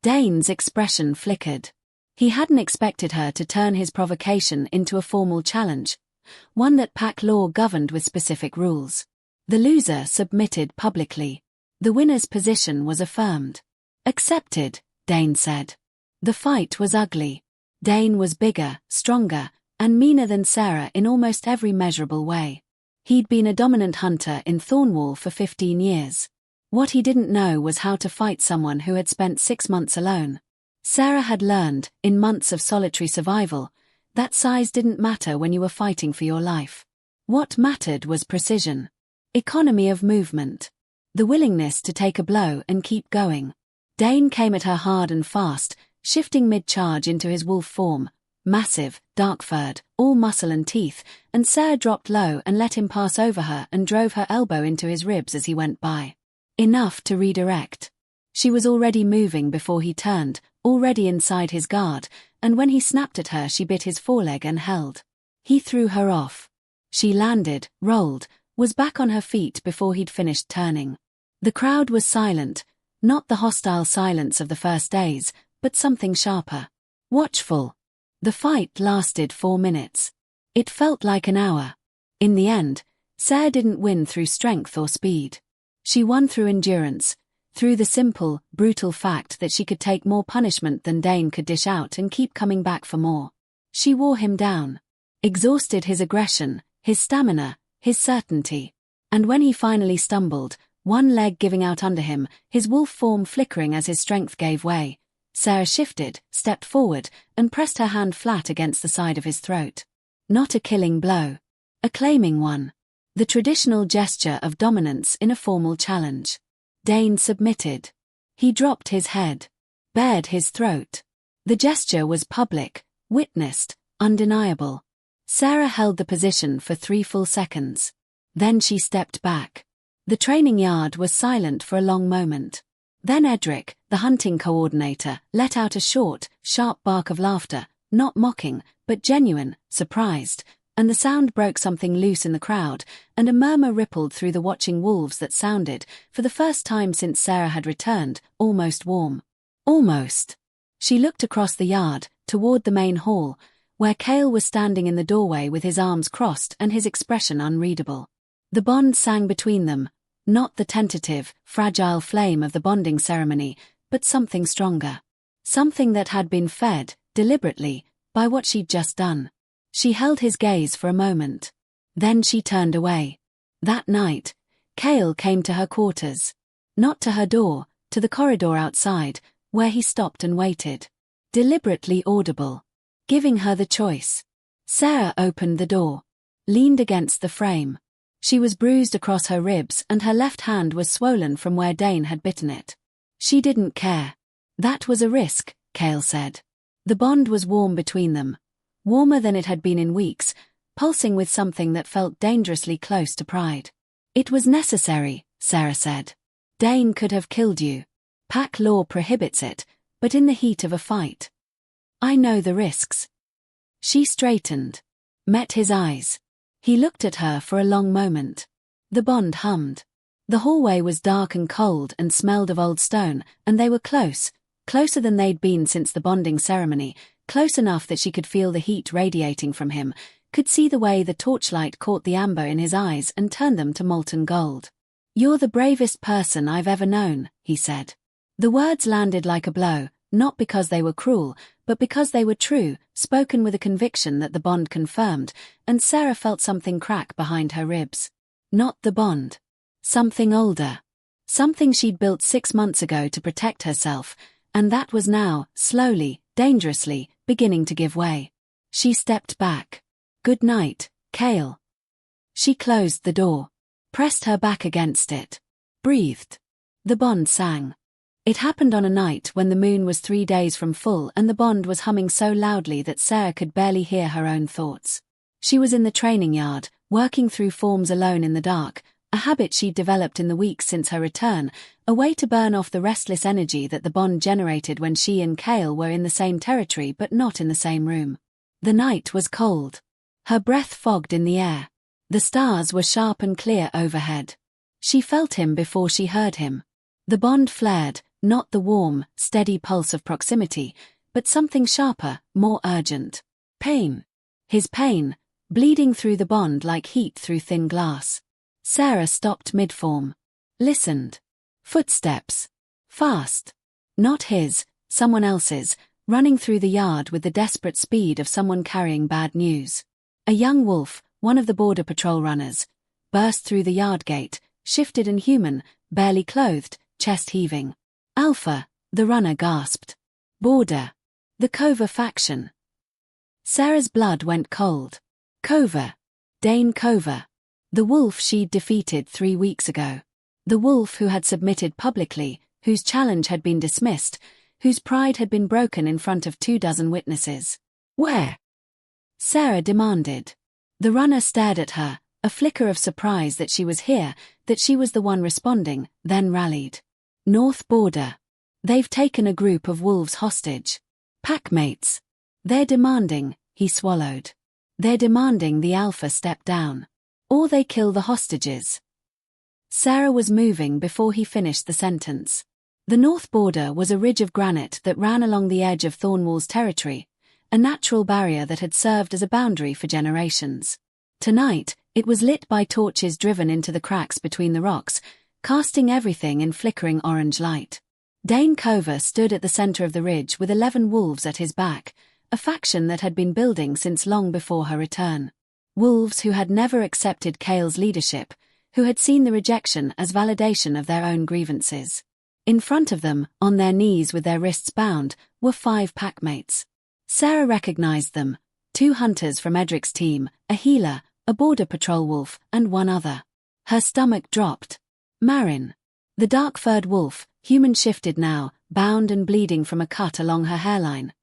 Dane's expression flickered. He hadn't expected her to turn his provocation into a formal challenge, one that pack law governed with specific rules. The loser submitted publicly. The winner's position was affirmed. Accepted, Dane said. The fight was ugly. Dane was bigger, stronger, and meaner than Sarah in almost every measurable way. He'd been a dominant hunter in Thornwall for 15 years. What he didn't know was how to fight someone who had spent 6 months alone. Sarah had learned, in months of solitary survival, that size didn't matter when you were fighting for your life. What mattered was precision. Economy of movement. The willingness to take a blow and keep going. Dane came at her hard and fast, shifting mid-charge into his wolf form, massive, dark-furred, all muscle and teeth, and Sarah dropped low and let him pass over her and drove her elbow into his ribs as he went by. Enough to redirect. She was already moving before he turned, already inside his guard, and when he snapped at her she bit his foreleg and held. He threw her off. She landed, rolled, was back on her feet before he'd finished turning. The crowd was silent, not the hostile silence of the first days, but something sharper. Watchful. The fight lasted 4 minutes. It felt like an hour. In the end, Sarah didn't win through strength or speed. She won through endurance, through the simple, brutal fact that she could take more punishment than Dane could dish out and keep coming back for more. She wore him down. Exhausted his aggression, his stamina, his certainty. And when he finally stumbled, one leg giving out under him, his wolf form flickering as his strength gave way, Sarah shifted, stepped forward, and pressed her hand flat against the side of his throat. Not a killing blow. A claiming one. The traditional gesture of dominance in a formal challenge. Dane submitted. He dropped his head. Bared his throat. The gesture was public, witnessed, undeniable. Sarah held the position for 3 full seconds. Then she stepped back. The training yard was silent for a long moment. Then Edric, the hunting coordinator, let out a short, sharp bark of laughter, not mocking, but genuine, surprised, and the sound broke something loose in the crowd, and a murmur rippled through the watching wolves that sounded, for the first time since Sarah had returned, almost warm. Almost. She looked across the yard, toward the main hall, where Kale was standing in the doorway with his arms crossed and his expression unreadable. The bond sang between them, not the tentative, fragile flame of the bonding ceremony, but something stronger. Something that had been fed, deliberately, by what she'd just done. She held his gaze for a moment. Then she turned away. That night, Kale came to her quarters. Not to her door, to the corridor outside, where he stopped and waited. Deliberately audible. Giving her the choice. Sarah opened the door. Leaned against the frame. She was bruised across her ribs and her left hand was swollen from where Dane had bitten it. She didn't care. That was a risk, Kale said. The bond was warm between them. Warmer than it had been in weeks, pulsing with something that felt dangerously close to pride. It was necessary, Sarah said. Dane could have killed you. Pack law prohibits it, but in the heat of a fight. I know the risks. She straightened. Met his eyes. He looked at her for a long moment. The bond hummed. The hallway was dark and cold and smelled of old stone, and they were close, closer than they'd been since the bonding ceremony, close enough that she could feel the heat radiating from him, could see the way the torchlight caught the amber in his eyes and turned them to molten gold. You're the bravest person I've ever known, he said. The words landed like a blow, not because they were cruel, but because they were true, spoken with a conviction that the bond confirmed, and Sarah felt something crack behind her ribs. Not the bond. Something older. Something she'd built 6 months ago to protect herself, And that was now, slowly, dangerously, beginning to give way. She stepped back. "Good night, Kale." She closed the door, pressed her back against it, breathed. The bond sang. It happened on a night when the moon was 3 days from full and the bond was humming so loudly that Sarah could barely hear her own thoughts. She was in the training yard, working through forms alone in the dark, a habit she'd developed in the weeks since her return, a way to burn off the restless energy that the bond generated when she and Kale were in the same territory but not in the same room. The night was cold. Her breath fogged in the air. The stars were sharp and clear overhead. She felt him before she heard him. The bond flared, not the warm, steady pulse of proximity, but something sharper, more urgent. Pain. His pain, bleeding through the bond like heat through thin glass. Sarah stopped mid-form. Listened. Footsteps. Fast. Not his, someone else's, running through the yard with the desperate speed of someone carrying bad news. A young wolf, one of the border patrol runners, burst through the yard gate, shifted and human, barely clothed, chest heaving. "Alpha," the runner gasped. "Border. The Cover faction." Sarah's blood went cold. Cover. Dane Cover. The wolf she'd defeated 3 weeks ago. The wolf who had submitted publicly, whose challenge had been dismissed, whose pride had been broken in front of 24 witnesses. "Where?" Sarah demanded. The runner stared at her, a flicker of surprise that she was here, that she was the one responding, then rallied. "North Border. They've taken a group of wolves hostage. Packmates. They're demanding," he swallowed. "They're demanding the Alpha step down. Or they kill the hostages." Sarah was moving before he finished the sentence. The North Border was a ridge of granite that ran along the edge of Thornwall's territory, a natural barrier that had served as a boundary for generations. Tonight, it was lit by torches driven into the cracks between the rocks, casting everything in flickering orange light. Dane Cover stood at the center of the ridge with 11 wolves at his back, a faction that had been building since long before her return. Wolves who had never accepted Kale's leadership, who had seen the rejection as validation of their own grievances. In front of them, on their knees with their wrists bound, were 5 packmates. Sarah recognized them, 2 hunters from Edric's team, a healer, a border patrol wolf, and 1 other. Her stomach dropped. Marin. The dark-furred wolf, human-shifted now, bound and bleeding from a cut along her hairline,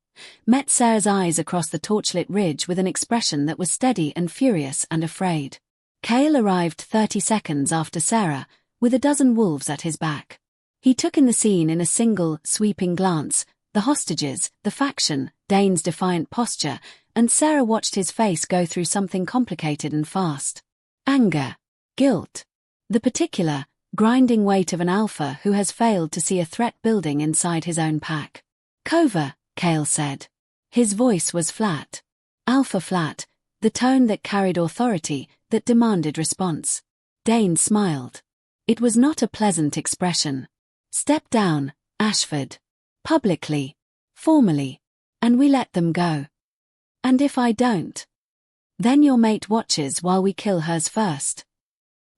met Sarah's eyes across the torchlit ridge with an expression that was steady and furious and afraid. Kale arrived 30 seconds after Sarah, with a dozen wolves at his back. He took in the scene in a single, sweeping glance, the hostages, the faction, Dane's defiant posture, and Sarah watched his face go through something complicated and fast. Anger. Guilt. The particular, grinding weight of an alpha who has failed to see a threat building inside his own pack. "Cover," Kale said. His voice was flat. Alpha flat, the tone that carried authority, that demanded response. Dane smiled. It was not a pleasant expression. "Step down, Ashford. Publicly. Formally. And we let them go. And if I don't? Then your mate watches while we kill hers first."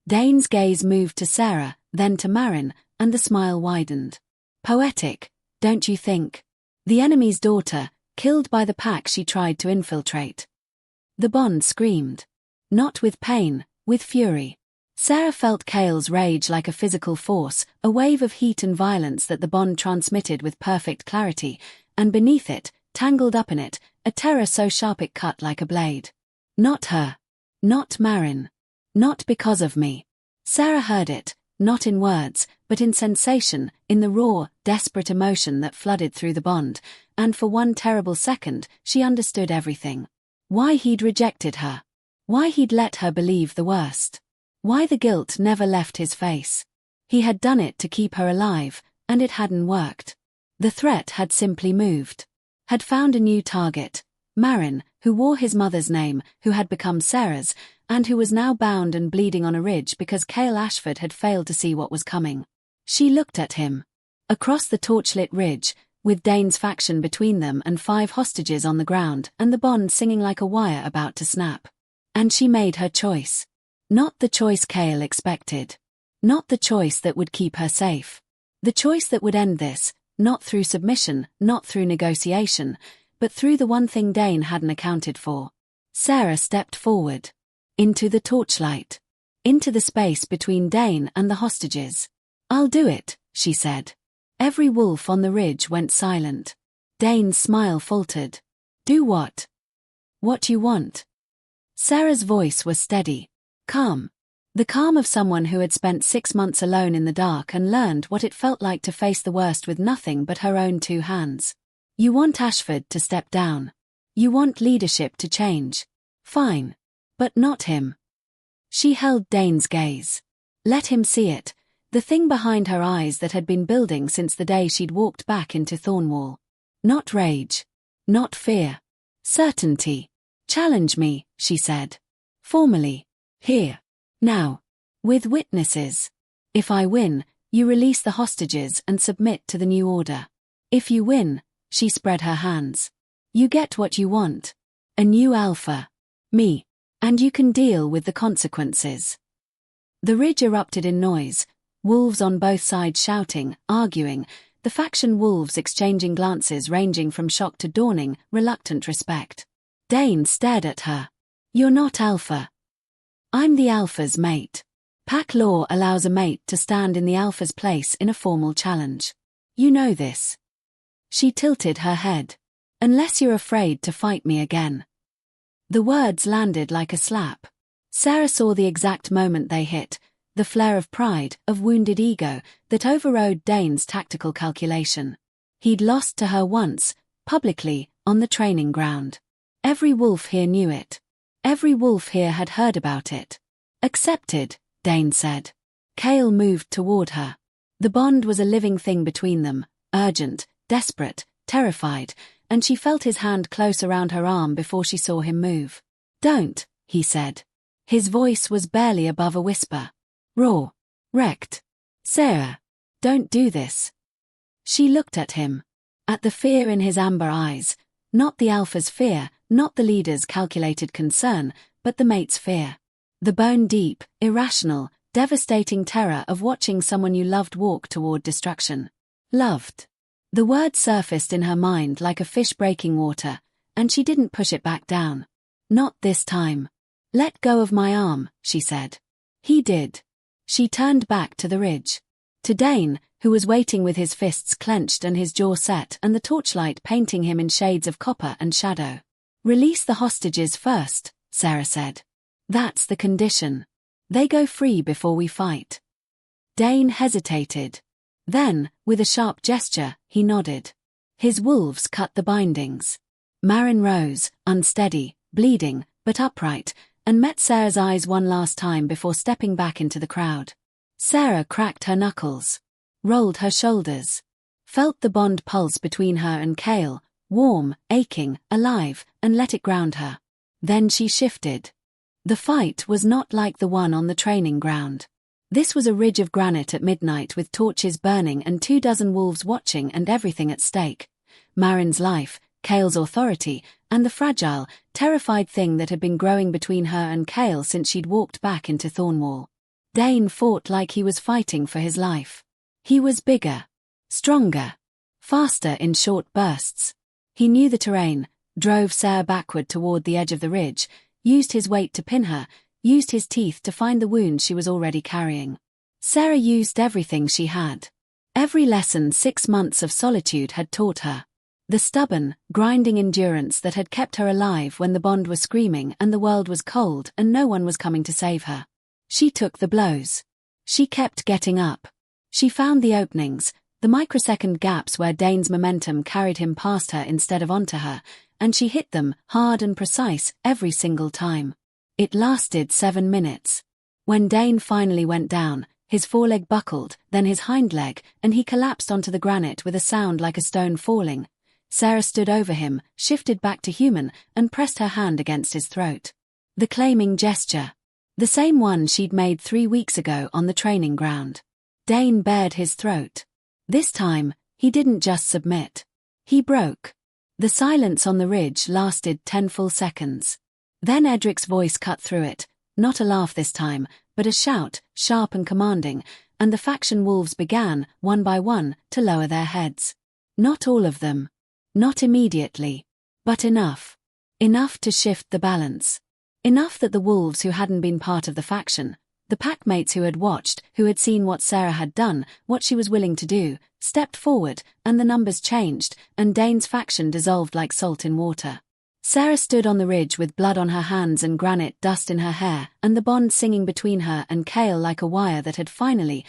Dane's gaze moved to Sarah, then to Marin, and the smile widened. "Poetic, don't you think? The enemy's daughter, killed by the pack she tried to infiltrate." The bond screamed. Not with pain, with fury. Sarah felt Kale's rage like a physical force, a wave of heat and violence that the bond transmitted with perfect clarity, and beneath it, tangled up in it, a terror so sharp it cut like a blade. Not her. Not Marin. Not because of me. Sarah heard it, not in words, but in sensation, in the raw, desperate emotion that flooded through the bond, and for one terrible second, she understood everything. Why he'd rejected her. Why he'd let her believe the worst. Why the guilt never left his face. He had done it to keep her alive, and it hadn't worked. The threat had simply moved. Had found a new target. Marin, who wore his mother's name, who had become Sarah's, and who was now bound and bleeding on a ridge because Kale Ashford had failed to see what was coming. She looked at him. Across the torchlit ridge, with Dane's faction between them and 5 hostages on the ground and the bond singing like a wire about to snap. And she made her choice. Not the choice Kale expected. Not the choice that would keep her safe. The choice that would end this, not through submission, not through negotiation, but through the one thing Dane hadn't accounted for. Sarah stepped forward. Into the torchlight. Into the space between Dane and the hostages. "I'll do it," she said. Every wolf on the ridge went silent. Dane's smile faltered. "Do what?" "What you want." Sarah's voice was steady. Calm. The calm of someone who had spent 6 months alone in the dark and learned what it felt like to face the worst with nothing but her own 2 hands. "You want Ashford to step down. You want leadership to change. Fine. But not him." She held Dane's gaze. Let him see it, the thing behind her eyes that had been building since the day she'd walked back into Thornwall. Not rage. Not fear. Certainty. "Challenge me," she said. "Formally. Here. Now. With witnesses. If I win, you release the hostages and submit to the new order. If you win," she spread her hands, "you get what you want. A new alpha. Me. And you can deal with the consequences." The ridge erupted in noise, wolves on both sides shouting, arguing, the faction wolves exchanging glances ranging from shock to dawning, reluctant respect. Dane stared at her. "You're not alpha." "I'm the alpha's mate. Pack law allows a mate to stand in the alpha's place in a formal challenge. You know this." She tilted her head. "Unless you're afraid to fight me again." The words landed like a slap. Sarah saw the exact moment they hit, the flare of pride, of wounded ego, that overrode Dane's tactical calculation. He'd lost to her once, publicly, on the training ground. Every wolf here knew it. Every wolf here had heard about it. "Accepted," Dane said. Kale moved toward her. The bond was a living thing between them, urgent, desperate, terrified, and she felt his hand close around her arm before she saw him move. "Don't," he said. His voice was barely above a whisper. Raw. Wrecked. "Sarah. Don't do this." She looked at him. At the fear in his amber eyes. Not the alpha's fear, not the leader's calculated concern, but the mate's fear. The bone-deep, irrational, devastating terror of watching someone you loved walk toward destruction. Loved. The word surfaced in her mind like a fish breaking water, and she didn't push it back down. "Not this time." "Let go of my arm," she said. He did. She turned back to the ridge. To Dane, who was waiting with his fists clenched and his jaw set and the torchlight painting him in shades of copper and shadow. "Release the hostages first," Sarah said. "That's the condition. They go free before we fight." Dane hesitated. Then, with a sharp gesture, he nodded. His wolves cut the bindings. Marin rose, unsteady, bleeding, but upright, and met Sarah's eyes one last time before stepping back into the crowd. Sarah cracked her knuckles, rolled her shoulders, felt the bond pulse between her and Kale, warm, aching, alive, and let it ground her. Then she shifted. The fight was not like the one on the training ground. This was a ridge of granite at midnight with torches burning and 24 wolves watching and everything at stake. Marin's life, Kale's authority, and the fragile, terrified thing that had been growing between her and Kale since she'd walked back into Thornwall. Dane fought like he was fighting for his life. He was bigger, stronger, faster in short bursts. He knew the terrain, drove Sarah backward toward the edge of the ridge, used his weight to pin her, used his teeth to find the wound she was already carrying. Sarah used everything she had. Every lesson 6 months of solitude had taught her. The stubborn, grinding endurance that had kept her alive when the bond was screaming and the world was cold and no one was coming to save her. She took the blows. She kept getting up. She found the openings, the microsecond gaps where Dane's momentum carried him past her instead of onto her, and she hit them, hard and precise, every single time. It lasted 7 minutes. When Dane finally went down, his foreleg buckled, then his hind leg, and he collapsed onto the granite with a sound like a stone falling. Sarah stood over him, shifted back to human, and pressed her hand against his throat. The claiming gesture. The same one she'd made 3 weeks ago on the training ground. Dane bared his throat. This time, he didn't just submit. He broke. The silence on the ridge lasted 10 full seconds. Then Edric's voice cut through it, not a laugh this time, but a shout, sharp and commanding, and the faction wolves began, one by one, to lower their heads. Not all of them. Not immediately. But enough. Enough to shift the balance. Enough that the wolves who hadn't been part of the faction, the packmates who had watched, who had seen what Sarah had done, what she was willing to do, stepped forward, and the numbers changed, and Dane's faction dissolved like salt in water. Sarah stood on the ridge with blood on her hands and granite dust in her hair, and the bond singing between her and Kale like a wire that had finally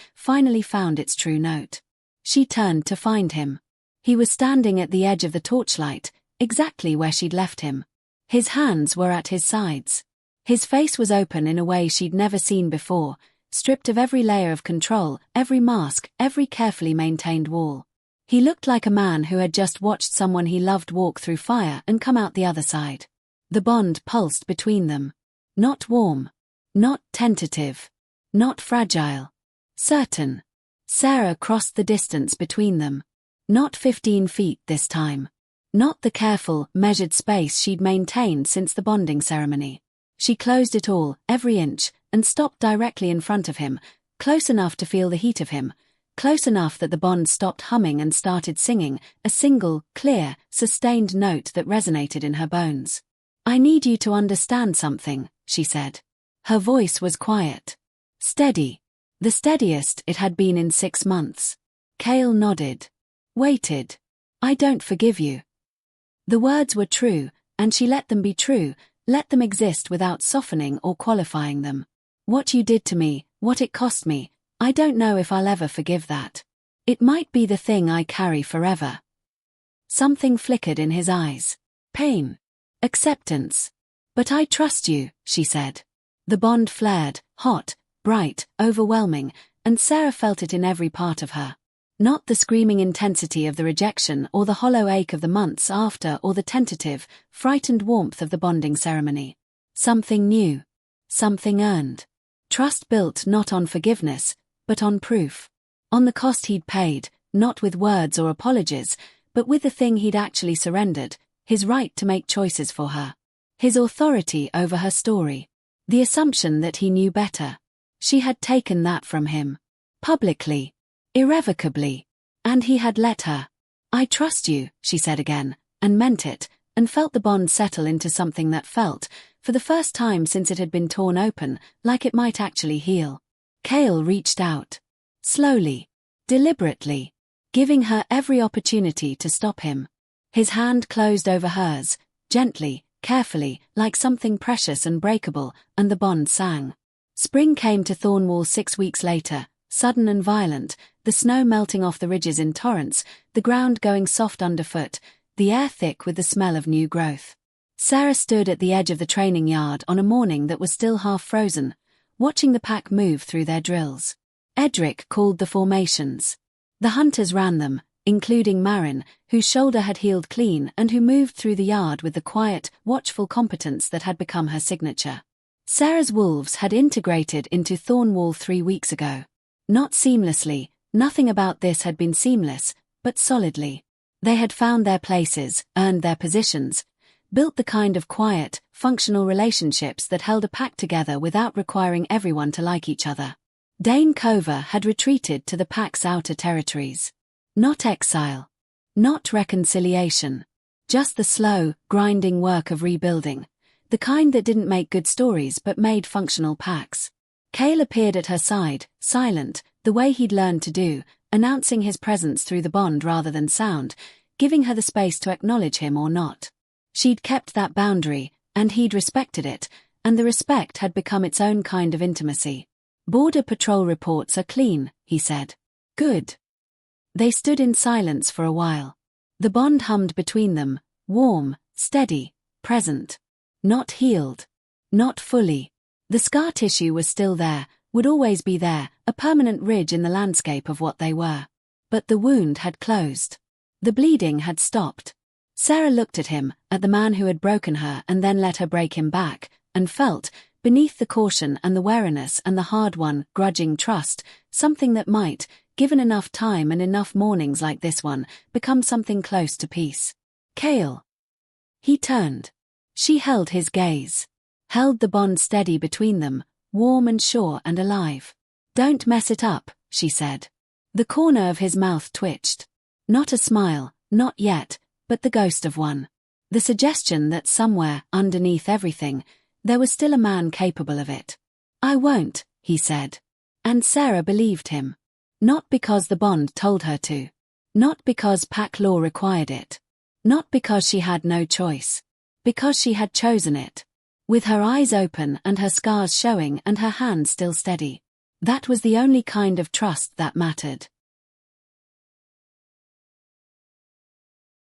found its true note. She turned to find him. He was standing at the edge of the torchlight, exactly where she'd left him. His hands were at his sides. His face was open in a way she'd never seen before, stripped of every layer of control, every mask, every carefully maintained wall. He looked like a man who had just watched someone he loved walk through fire and come out the other side. The bond pulsed between them. Not warm. Not tentative. Not fragile. Certain. Sarah crossed the distance between them. Not 15 feet this time. Not the careful, measured space she'd maintained since the bonding ceremony. She closed it all, every inch, and stopped directly in front of him, close enough to feel the heat of him, close enough that the bond stopped humming and started singing, a single, clear, sustained note that resonated in her bones. "I need you to understand something," she said. Her voice was quiet. Steady. The steadiest it had been in 6 months. Kale nodded. Waited. "I don't forgive you." The words were true, and she let them be true, let them exist without softening or qualifying them. "What you did to me, what it cost me, I don't know if I'll ever forgive that. It might be the thing I carry forever." Something flickered in his eyes. Pain. Acceptance. "But I trust you," she said. The bond flared, hot, bright, overwhelming, and Sarah felt it in every part of her. Not the screaming intensity of the rejection or the hollow ache of the months after or the tentative, frightened warmth of the bonding ceremony. Something new. Something earned. Trust built not on forgiveness, but on proof. On the cost he'd paid, not with words or apologies, but with the thing he'd actually surrendered, his right to make choices for her. His authority over her story. The assumption that he knew better. She had taken that from him. Publicly. Irrevocably. And he had let her. "I trust you," she said again, and meant it, and felt the bond settle into something that felt, for the first time since it had been torn open, like it might actually heal. Kale reached out. Slowly. Deliberately. Giving her every opportunity to stop him. His hand closed over hers, gently, carefully, like something precious and breakable, and the bond sang. Spring came to Thornwall 6 weeks later, sudden and violent, the snow melting off the ridges in torrents, the ground going soft underfoot, the air thick with the smell of new growth. Sarah stood at the edge of the training yard on a morning that was still half frozen, watching the pack move through their drills. Edric called the formations. The hunters ran them, including Marin, whose shoulder had healed clean and who moved through the yard with the quiet, watchful competence that had become her signature. Sarah's wolves had integrated into Thornwall 3 weeks ago. Not seamlessly, nothing about this had been seamless, but solidly. They had found their places, earned their positions, built the kind of quiet, functional relationships that held a pack together without requiring everyone to like each other. Dane Cover had retreated to the pack's outer territories. Not exile. Not reconciliation. Just the slow, grinding work of rebuilding. The kind that didn't make good stories but made functional packs. Kale appeared at her side, silent, the way he'd learned to do, announcing his presence through the bond rather than sound, giving her the space to acknowledge him or not. She'd kept that boundary, and he'd respected it, and the respect had become its own kind of intimacy. "Border Patrol reports are clean," he said. "Good." They stood in silence for a while. The bond hummed between them, warm, steady, present. Not healed. Not fully. The scar tissue was still there, would always be there, a permanent ridge in the landscape of what they were. But the wound had closed. The bleeding had stopped. Sarah looked at him, at the man who had broken her and then let her break him back, and felt, beneath the caution and the wariness and the hard-won, grudging trust, something that might, given enough time and enough mornings like this one, become something close to peace. "Kale." He turned. She held his gaze. Held the bond steady between them, warm and sure and alive. "Don't mess it up," she said. The corner of his mouth twitched. Not a smile, Not yet, but the ghost of one. The suggestion that somewhere, underneath everything, there was still a man capable of it. "I won't," he said. And Sarah believed him. Not because the bond told her to. Not because pack law required it. Not because she had no choice. Because she had chosen it. With her eyes open and her scars showing and her hand still steady. That was the only kind of trust that mattered.